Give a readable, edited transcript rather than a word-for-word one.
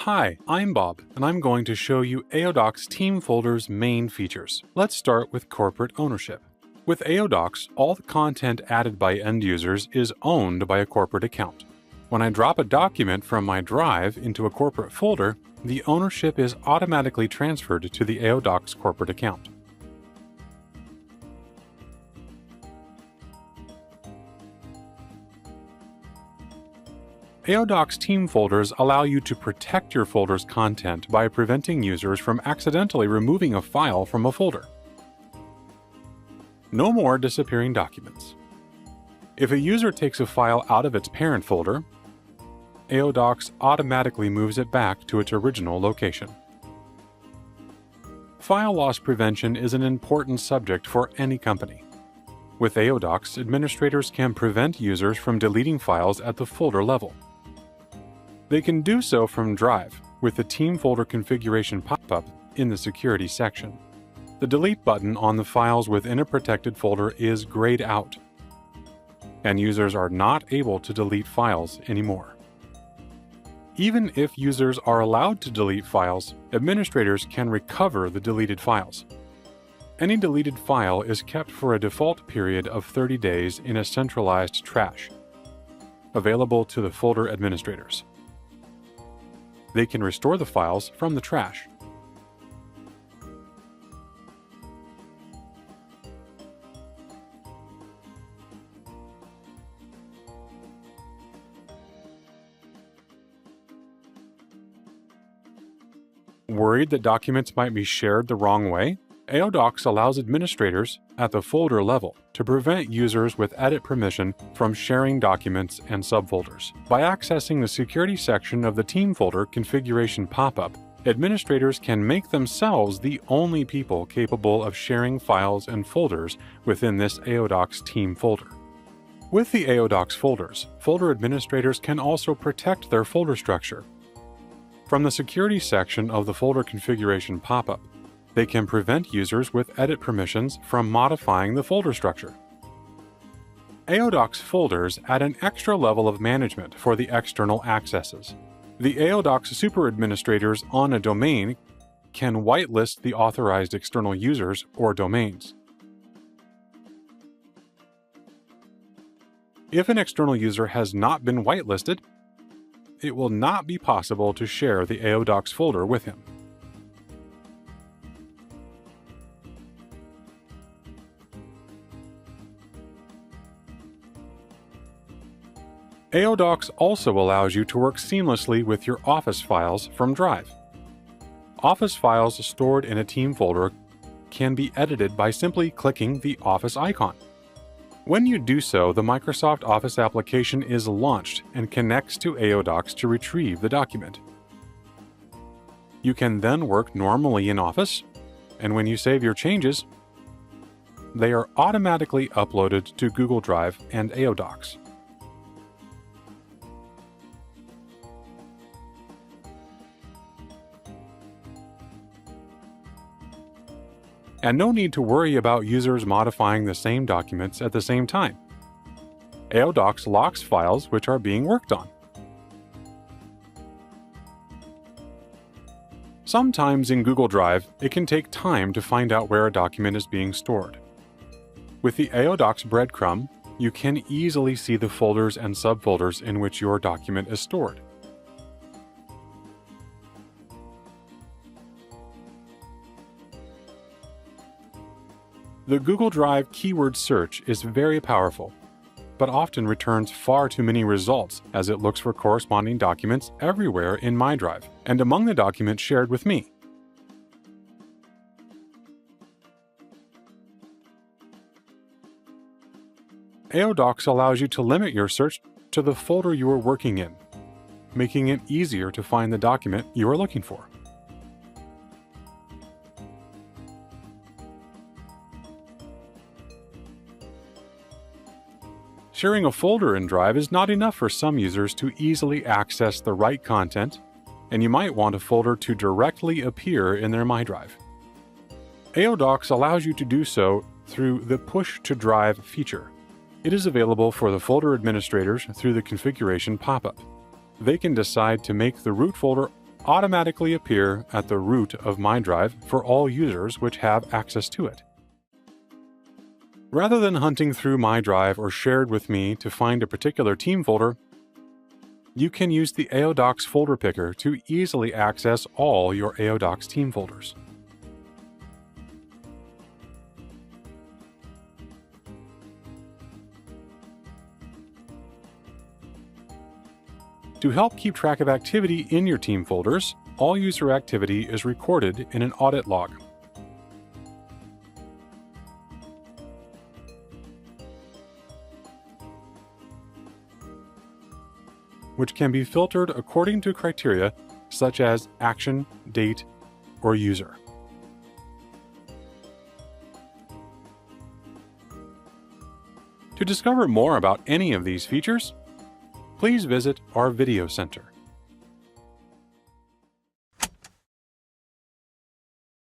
Hi, I'm Bob, and I'm going to show you AODocs Team Folder's main features. Let's start with corporate ownership. With AODocs, all the content added by end users is owned by a corporate account. When I drop a document from my drive into a corporate folder, the ownership is automatically transferred to the AODocs corporate account. AODocs Team Folders allow you to protect your folder's content by preventing users from accidentally removing a file from a folder. No more disappearing documents. If a user takes a file out of its parent folder, AODocs automatically moves it back to its original location. File loss prevention is an important subject for any company. With AODocs, administrators can prevent users from deleting files at the folder level. They can do so from Drive with the Team Folder configuration pop-up in the Security section. The Delete button on the files within a protected folder is grayed out, and users are not able to delete files anymore. Even if users are allowed to delete files, administrators can recover the deleted files. Any deleted file is kept for a default period of 30 days in a centralized trash, available to the folder administrators. They can restore the files from the trash. Worried that documents might be shared the wrong way? AODocs allows administrators at the folder level to prevent users with edit permission from sharing documents and subfolders. By accessing the Security section of the Team Folder configuration pop-up, administrators can make themselves the only people capable of sharing files and folders within this AODocs Team Folder. With the AODocs folders, folder administrators can also protect their folder structure. From the Security section of the Folder configuration pop-up, they can prevent users with edit permissions from modifying the folder structure. AODocs folders add an extra level of management for the external accesses. The AODocs super administrators on a domain can whitelist the authorized external users or domains. If an external user has not been whitelisted, it will not be possible to share the AODocs folder with him. AODocs also allows you to work seamlessly with your Office files from Drive. Office files stored in a Team folder can be edited by simply clicking the Office icon. When you do so, the Microsoft Office application is launched and connects to AODocs to retrieve the document. You can then work normally in Office, and when you save your changes, they are automatically uploaded to Google Drive and AODocs. And no need to worry about users modifying the same documents at the same time. AODocs locks files which are being worked on. Sometimes in Google Drive, it can take time to find out where a document is being stored. With the AODocs breadcrumb, you can easily see the folders and subfolders in which your document is stored. The Google Drive keyword search is very powerful, but often returns far too many results as it looks for corresponding documents everywhere in my drive and among the documents shared with me. AODocs allows you to limit your search to the folder you are working in, making it easier to find the document you are looking for. Sharing a folder in Drive is not enough for some users to easily access the right content, and you might want a folder to directly appear in their My Drive. AODocs allows you to do so through the Push to Drive feature. It is available for the folder administrators through the configuration pop-up. They can decide to make the root folder automatically appear at the root of my drive for all users which have access to it. Rather than hunting through my drive or shared with me to find a particular team folder, you can use the AODocs folder picker to easily access all your AODocs team folders. To help keep track of activity in your team folders, all user activity is recorded in an audit log. Which can be filtered according to criteria such as action, date, or user. To discover more about any of these features, please visit our Video Center.